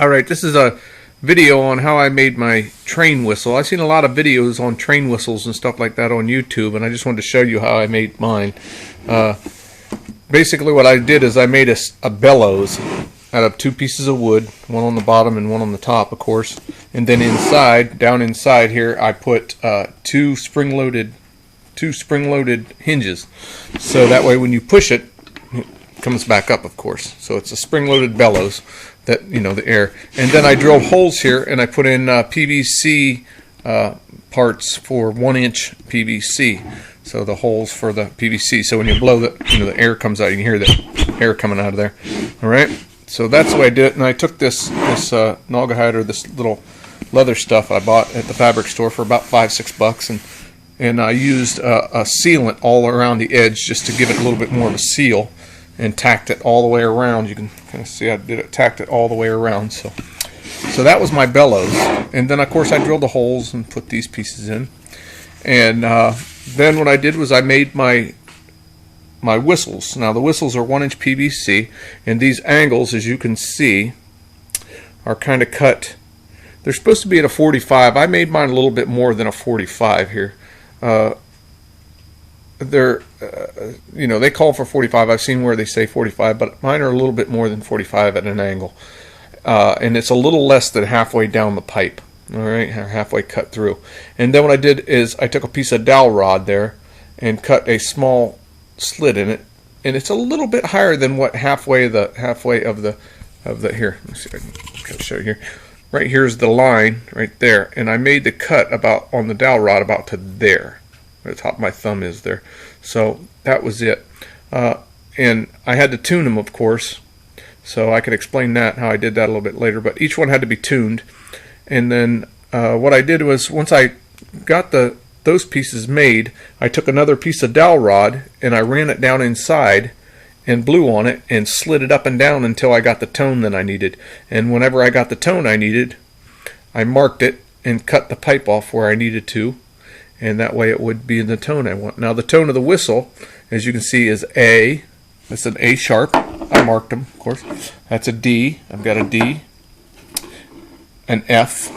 Alright, this is a video on how I made my train whistle. I've seen a lot of videos on train whistles and stuff like that on YouTube, and I just wanted to show you how I made mine. Basically what I did is I made a bellows out of two pieces of wood, one on the bottom and one on the top, of course. And then inside, down inside here, I put two spring-loaded hinges. So that way when you push it, it comes back up, of course. So it's a spring-loaded bellows. That, you know, the air. And then I drilled holes here and I put in PVC parts for 1-inch PVC. So the holes for the PVC. So when you blow the air comes out, you can hear the air coming out of there. All right. So that's the way I did it. And I took this Naugahyde, or this little leather stuff I bought at the fabric store for about $5-6, and I used a sealant all around the edge just to give it a little bit more of a seal, and tacked it all the way around. You can kind of see I did it, tacked it all the way around. So that was my bellows. And then of course I drilled the holes and put these pieces in. And then what I did was I made my whistles. Now the whistles are 1-inch PVC, and these angles, as you can see, are kind of cut. They're supposed to be at a 45. I made mine a little bit more than a 45 here. They're you know, they call for 45. I've seen where they say 45, but mine are a little bit more than 45 at an angle, and it's a little less than halfway down the pipe. All right, halfway cut through. And then what I did is I took a piece of dowel rod there and cut a small slit in it, and it's a little bit higher than what halfway of the here. Let me see if I can show you here. Right here's the line right there, and I made the cut about on the dowel rod about to there. Where the top of my thumb is there. So that was it. And I had to tune them, of course. So I could explain that, how I did that a little bit later. But each one had to be tuned. And then what I did was, once I got those pieces made, I took another piece of dowel rod and I ran it down inside and blew on it and slid it up and down until I got the tone that I needed. And whenever I got the tone I needed, I marked it and cut the pipe off where I needed to. And that way it would be in the tone I want. Now the tone of the whistle, as you can see, is A. That's an A sharp. I marked them, of course. That's a D. I've got a D. An F.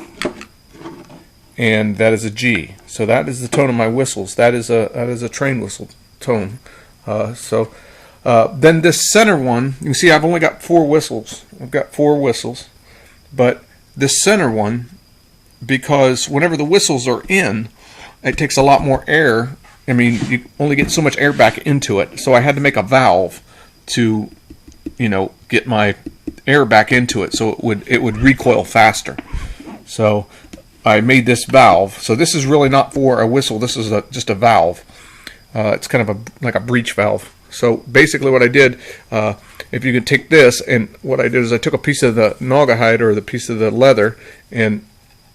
And that is a G. So that is the tone of my whistles. That is a train whistle tone. Then this center one, you can see I've only got 4 whistles. I've got 4 whistles. But this center one, because whenever the whistles are in, it takes a lot more air. I mean, you only get so much air back into it. So I had to make a valve to, you know, get my air back into it so it would recoil faster. So I made this valve. So this is really not for a whistle. This is just a valve. It's kind of like a breech valve. So basically what I did, if you could take this, and what I did is I took a piece of the Naugahyde, or the piece of the leather, and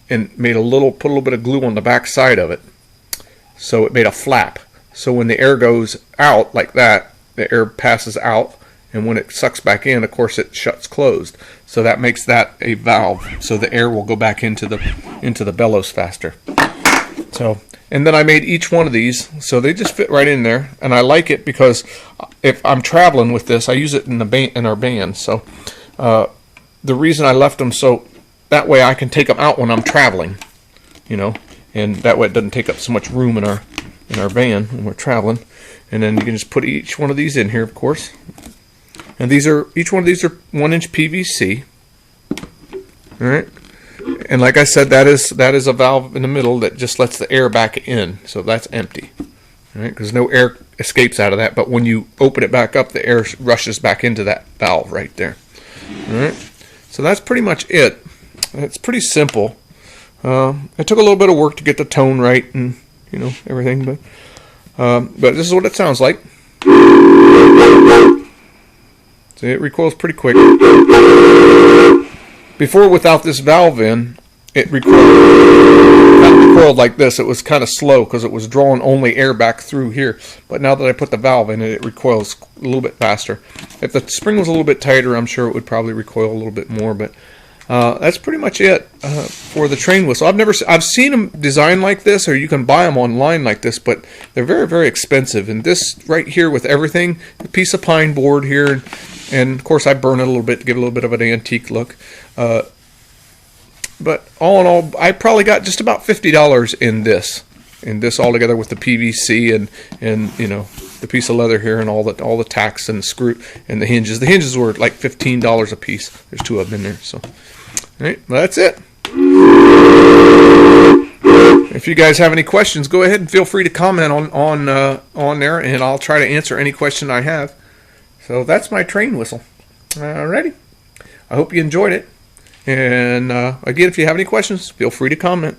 made put a little bit of glue on the back side of it. So it made a flap. So when the air goes out like that, the air passes out, and when it sucks back in, of course, it shuts closed. So that makes that a valve. So the air will go back into the bellows faster. So, and then I made each one of these, so they just fit right in there. And I like it because if I'm traveling with this, I use it in our band. So the reason I left them so that way I can take them out when I'm traveling, you know. And that way it doesn't take up so much room in our van when we're traveling. And then you can just put each one of these in here, of course. And each one of these are 1-inch PVC. All right. And like I said, that is a valve in the middle that just lets the air back in. So that's empty. All right, because no air escapes out of that. But when you open it back up, the air rushes back into that valve right there. All right. So that's pretty much it. It's pretty simple. It took a little bit of work to get the tone right and, you know, everything, but this is what it sounds like. See, it recoils pretty quick. Before, without this valve in, it recoiled like this. It was kind of slow because it was drawing only air back through here. But now that I put the valve in it recoils a little bit faster. If the spring was a little bit tighter, I'm sure it would probably recoil a little bit more, but that's pretty much it for the train whistle. I've seen them designed like this, or you can buy them online like this, but they're very, very expensive. And this right here with everything, a piece of pine board here, and of course I burn it a little bit to give it a little bit of an antique look. but all in all, I probably got just about $50 in this all together with the PVC and you know, the piece of leather here and all the tacks and the screw and the hinges. The hinges were like $15 a piece. There's 2 of them in there. So, all right, well, that's it. If you guys have any questions, go ahead and feel free to comment on there, and I'll try to answer any question I have. So that's my train whistle. Alrighty. I hope you enjoyed it. And again, if you have any questions, feel free to comment.